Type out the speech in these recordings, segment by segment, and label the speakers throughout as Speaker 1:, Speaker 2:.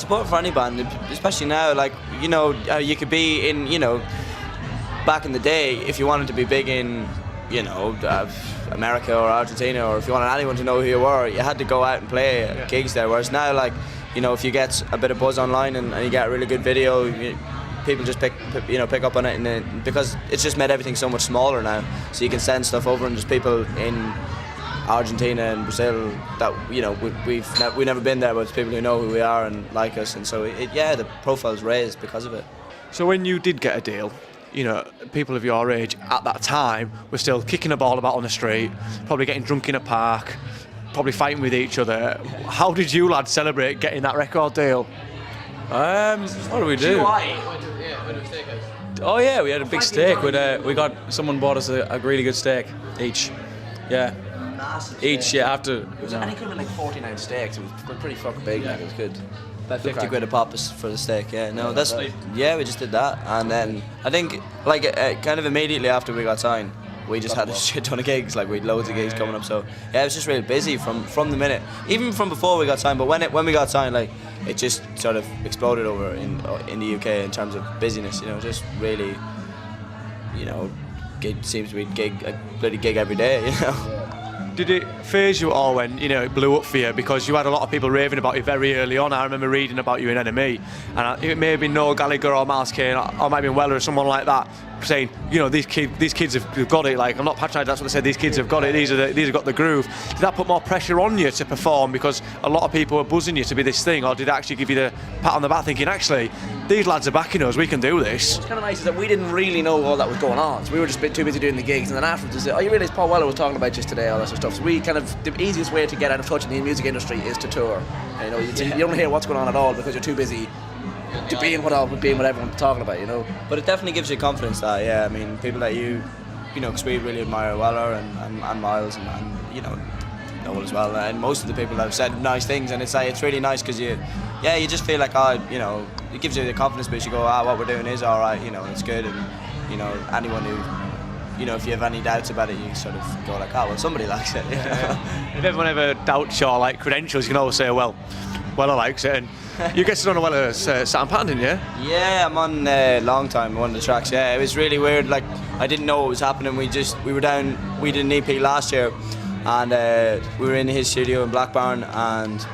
Speaker 1: support for any band, especially now. Like, you know, you could be in, you know, back in the day, if you wanted to be big in, you know, America or Argentina, or if you wanted anyone to know who you were, you had to go out and play gigs there. Whereas now, like, you know, if you get a bit of buzz online and you get a really good video, people just pick up on it, and because it's just made everything so much smaller now. So you can send stuff over, and just people in Argentina and Brazil that, you know, we've never been there, but it's people who know who we are and like us, and so the profile's raised because of it.
Speaker 2: So when you did get a deal, you know, people of your age at that time were still kicking a ball about on the street, probably getting drunk in a park, probably fighting with each other. How did you lads celebrate getting that record deal?
Speaker 3: What did we do? Oh yeah, we had a big steak. Someone bought us a really good steak each. Yeah.
Speaker 1: Massive
Speaker 3: each,
Speaker 1: steak.
Speaker 3: yeah, after.
Speaker 1: And he could have been like 49 steaks. It was pretty fucking big. Like, it was good. About 50 quid a pop for the steak. Yeah, no, we just did that, and then I think like kind of immediately after we got signed, we just had a shit ton of gigs. Like, we had loads of gigs coming up. So yeah, it was just really busy from the minute, even from before we got signed. But when we got signed, like, it just sort of exploded over in the UK in terms of busyness. You know, just really, you know, seems to be a bloody gig every day. You know.
Speaker 2: Did it phase you at all when, you know, it blew up for you? Because you had a lot of people raving about you very early on. I remember reading about you in NME, and it may have been Noel Gallagher or Miles Kane, or it might have been Weller or someone like that, saying, you know, these kids have got it. Like, I'm not patronising, that's what they said. These kids have got it. These have got the groove. Did that put more pressure on you to perform because a lot of people were buzzing you to be this thing, or did it actually give you the pat on the back, thinking, actually, these lads are backing us, we can do this?
Speaker 4: What's kind of nice is that we didn't really know all that was going on, so we were just a bit too busy doing the gigs, and then afterwards they said, oh, you realise Paul Weller was talking about you today, all that sort of stuff. So we kind of, the easiest way to get out of touch in the music industry is to tour. And, you know, you don't hear what's going on at all because you're too busy to being what everyone's talking about, you know.
Speaker 1: But it definitely gives you confidence that, yeah, I mean, people that you know, because we really admire Weller and Miles and you know, Noel as well, and most of the people that have said nice things, and it's really nice because you just feel like, you know, it gives you the confidence boost. You go, what we're doing is all right, you know, it's good, and you know, anyone who, you know, if you have any doubts about it, you sort of go like, well, somebody likes it. You know?
Speaker 2: If everyone ever doubts your like credentials, you can always say, well, Weller likes it. And you guessed on Weller's Saturns Pattern, didn't you?
Speaker 1: Yeah, I'm on Long Time, one of the tracks. Yeah, it was really weird. Like, I didn't know what was happening. We did an EP last year, and we were in his studio in Blackburn, and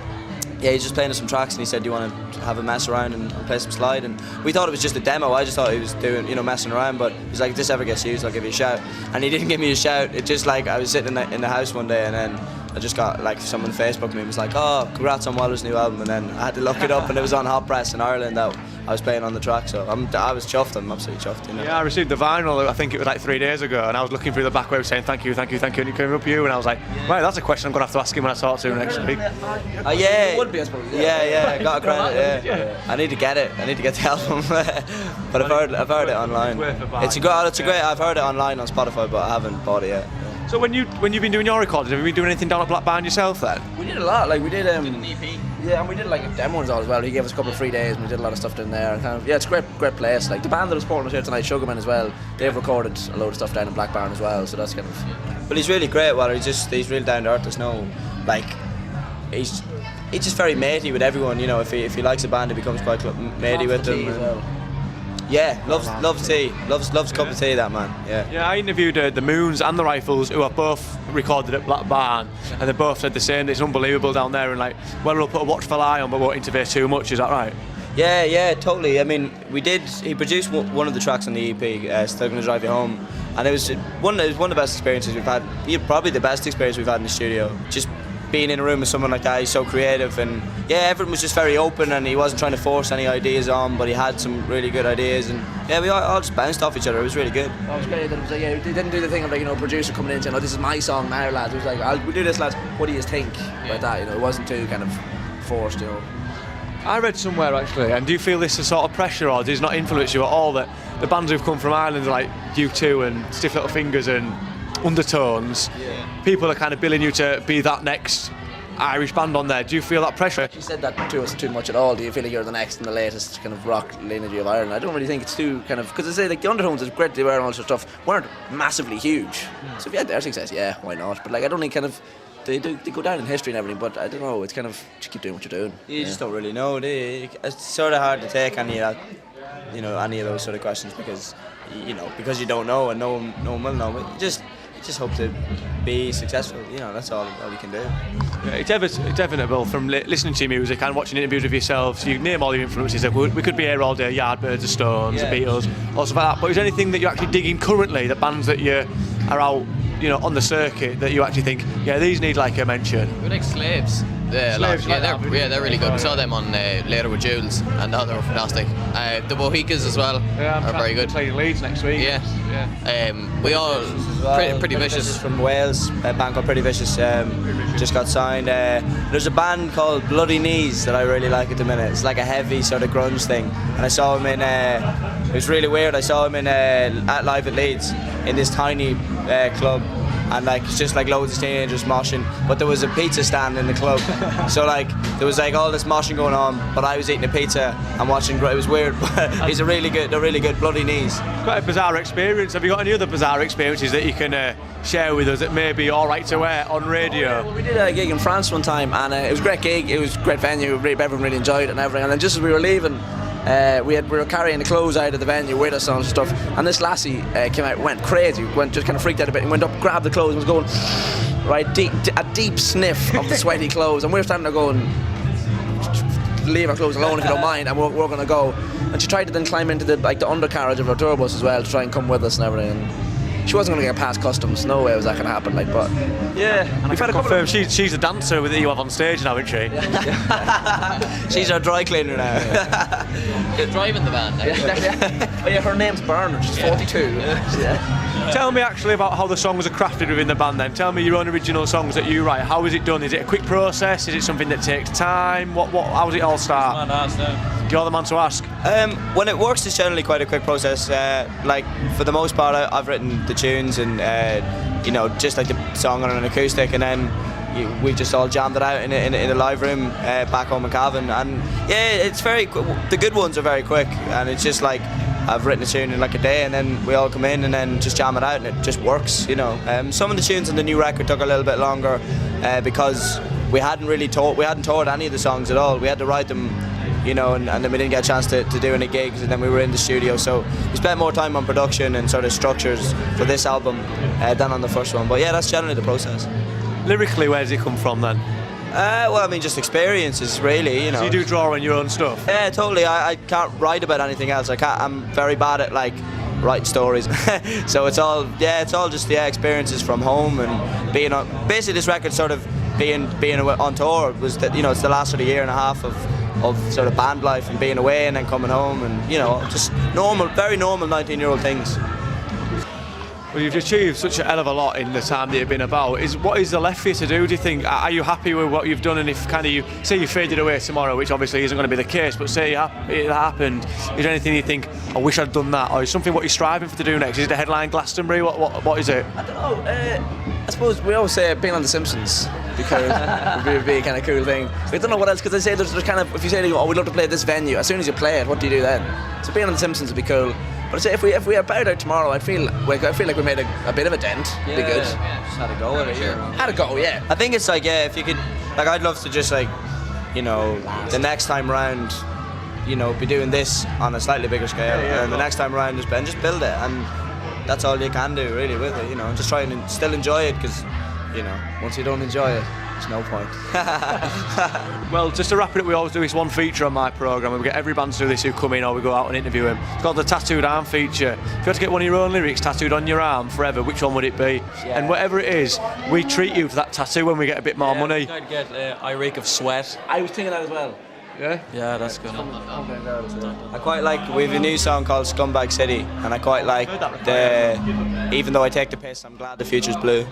Speaker 1: yeah, he's just playing us some tracks, and he said, do you want to have a mess around and play some slide? And we thought it was just a demo. I just thought he was doing, you know, messing around, but he's like, if this ever gets used, I'll give you a shout. And he didn't give me a shout. It just, like, I was sitting in the house one day, and then I just got, like, someone Facebooked me and was like, oh, congrats on Weller's new album, and then I had to look it up, and it was on Hot Press in Ireland that I was playing on the track, so I was chuffed. I'm absolutely chuffed, you know.
Speaker 2: Yeah, I received the vinyl, I think it was like 3 days ago, and I was looking through the back web saying thank you, and it came up you, and I was like, right, that's a question I'm going to have to ask him when I talk to him next week.
Speaker 1: Yeah,
Speaker 4: would be, I suppose.
Speaker 1: Yeah, I got a credit. Yeah. I need to get it. I need to get the album, but I've heard it online. It's a great. I've heard it online on Spotify, but I haven't bought it yet.
Speaker 2: So when you've been doing your recordings, have you been doing anything down at Blackburn yourself then?
Speaker 4: We did a lot. Like, we did an EP. Yeah, and we did like demos as well. He gave us a couple of free days, and we did a lot of stuff down there. And kind of, yeah, it's a great place. Like, the band that was supporting us here tonight, Sugarman as well, they've recorded a load of stuff down in Blackburn as well. So that's kind of.
Speaker 1: But he's really great. Well, he's really down to earth. There's no, like, he's just very matey with everyone. You know, if he likes a band, he becomes quite matey with them.
Speaker 4: As well.
Speaker 1: Yeah, loves tea. Loves a cup of tea, that man. Yeah.
Speaker 2: Yeah, I interviewed the Moons and the Rifles, who are both recorded at Blackburn, and they both said the same. It's unbelievable down there, and like, well, we'll put a watchful eye on, but won't interfere too much. Is that right?
Speaker 1: Yeah, totally. I mean, he produced one of the tracks on the EP, Still Gonna Drive You Home, and it was one of the best experiences we've had. Probably the best experience we've had in the studio. Just being in a room with someone like that, he's so creative, and yeah, everyone was just very open, and he wasn't trying to force any ideas on, but he had some really good ideas, and yeah, we all just bounced off each other. It was really good.
Speaker 4: Oh, it was great. It was like, yeah, they didn't do the thing of like, you know, producer coming in saying, oh, this is my song now, lads. It was like, we'll do this, lads. What do you think about that? You know, it wasn't too kind of forced, you know.
Speaker 2: I read somewhere actually, and do you feel this is sort of pressure, or does it not influence you at all that the bands who've come from Ireland like U2 and Stiff Little Fingers and Undertones, people are kind of billing you to be that next Irish band on there? Do you feel that pressure?
Speaker 4: She said that to us too much at all. Do you feel like you're the next and the latest kind of rock lineage of Ireland? I don't really think it's too kind of, because I say like the Undertones is great, they were and all sorts of stuff, weren't massively huge. So if you had their success, yeah, why not? But like, I don't think kind of, they go down in history and everything. But I don't know. It's kind of just keep doing what you're doing.
Speaker 1: You just don't really know, do you? It's sort of hard to take any of that, any of those sort of questions because you don't know and no one will know. But you just hope to be successful. That's all you can do.
Speaker 2: Yeah, it's inevitable from listening to your music and watching interviews of yourselves. You name all your influences. We could be here all day. Yardbirds, the Stones, the Beatles, all stuff like that. But is there anything that you're actually digging currently? The bands that you are out, on the circuit that you actually think, these need like a mention.
Speaker 5: We like Slaves. Yeah,
Speaker 2: Slaves,
Speaker 5: they're really good. We saw them on Later with Jules, and they were fantastic. The Bohicas as well are very good.
Speaker 2: Playing Leeds next week.
Speaker 5: Yeah. We all pretty vicious
Speaker 1: from Wales. A band called Pretty Vicious just got signed. There's a band called Bloody Knees that I really like at the minute. It's like a heavy sort of grunge thing, and I saw him in. It was really weird. I saw him in at live at Leeds in this tiny club. And it's just loads of teenagers moshing, but there was a pizza stand in the club, so there was all this moshing going on, but I was eating a pizza and watching. It was weird, but they're really good. Bloody Knees.
Speaker 2: Quite a bizarre experience. Have you got any other bizarre experiences that you can share with us that may be all right to wear on radio?
Speaker 4: Well, we did a gig in France one time, and it was a great gig. It was a great venue. Everyone really enjoyed it and everything. And then just as we were leaving, we were carrying the clothes out of the venue with us and stuff, and this lassie came out, went crazy, just kind of freaked out a bit, and went up, grabbed the clothes, and was going a deep sniff of the sweaty clothes, and we were standing there going, leave our clothes alone if you don't mind, and we're going to go. And she tried to then climb into the undercarriage of our tour bus as well to try and come with us and everything. And she wasn't going to get past customs. No way was that going to happen. But yeah, we've had a couple.
Speaker 2: She's a dancer that you have on stage now, isn't she?
Speaker 4: Yeah.
Speaker 1: She's our dry cleaner now.
Speaker 5: She's driving the van now.
Speaker 4: Oh yeah, her name's Bernard. She's 42. Yeah.
Speaker 2: Tell me actually about how the songs are crafted within the band then. Tell me your own original songs that you write. How is it done? Is it a quick process? Is it something that takes time? How does it all start? You're the man to ask.
Speaker 1: When it works, it's generally quite a quick process. For the most part, I've written the tunes and just the song on an acoustic, and then we just all jammed it out in a live room back home in Cavan. And it's very the good ones are very quick, and it's just I've written a tune in a day, and then we all come in and then just jam it out, and it just works. Some of the tunes on the new record took a little bit longer because we hadn't toured any of the songs at all. We had to write them, and then we didn't get a chance to do any gigs, and then we were in the studio, so we spent more time on production and sort of structures for this album than on the first one. But yeah, that's generally the process.
Speaker 2: Lyrically, where does it come from then?
Speaker 1: Just experiences, really.
Speaker 2: So you do draw on your own stuff?
Speaker 1: Yeah, totally. I can't write about anything else. I'm very bad at writing stories. So it's all just experiences from home and being on. Basically, this record sort of being on tour was that it's the last sort of year and a half of sort of band life and being away and then coming home and just very normal 19-year-old things.
Speaker 2: Well, you've achieved such a hell of a lot in the time that you've been about. What is there left for you to do, do you think? Are you happy with what you've done? And if you faded away tomorrow, which obviously isn't going to be the case, but say it happened, is there anything you think, I wish I'd done that? Or is something what you're striving for to do next? Is it the headline Glastonbury? What is it?
Speaker 4: I don't know. I suppose we always say being on The Simpsons because it would be a kind of cool thing. I don't know what else, because they say there's kind of, if you say, we'd love to play at this venue, as soon as you play it, what do you do then? So being on The Simpsons would be cool. But I'd say if we bowed out tomorrow, I feel like we made a bit of a dent.
Speaker 1: Yeah,
Speaker 4: be good.
Speaker 1: Yeah, just had a go at it.
Speaker 5: Sure.
Speaker 4: Had a go, yeah.
Speaker 1: I think it's if you could, I'd love to just the next time round, be doing this on a slightly bigger scale, and the next time around just build it, and that's all you can do really with it. Just try and still enjoy it, because once you don't enjoy it, there's no point.
Speaker 2: Well, just to wrap it up, we always do this one feature on my programme, and we get every band to do this who come in, or we go out and interview them. It's called the tattooed arm feature. If you had to get one of your own lyrics tattooed on your arm forever, which one would it be? Yeah. And whatever it is, we treat you to that tattoo when we get a bit more money.
Speaker 3: I'd get I reek of sweat.
Speaker 4: I was thinking that as well.
Speaker 2: Yeah?
Speaker 3: Yeah, that's good.
Speaker 1: I quite we have a new song called Scumbag City, and I quite like even though I take the piss, I'm glad the future's blue.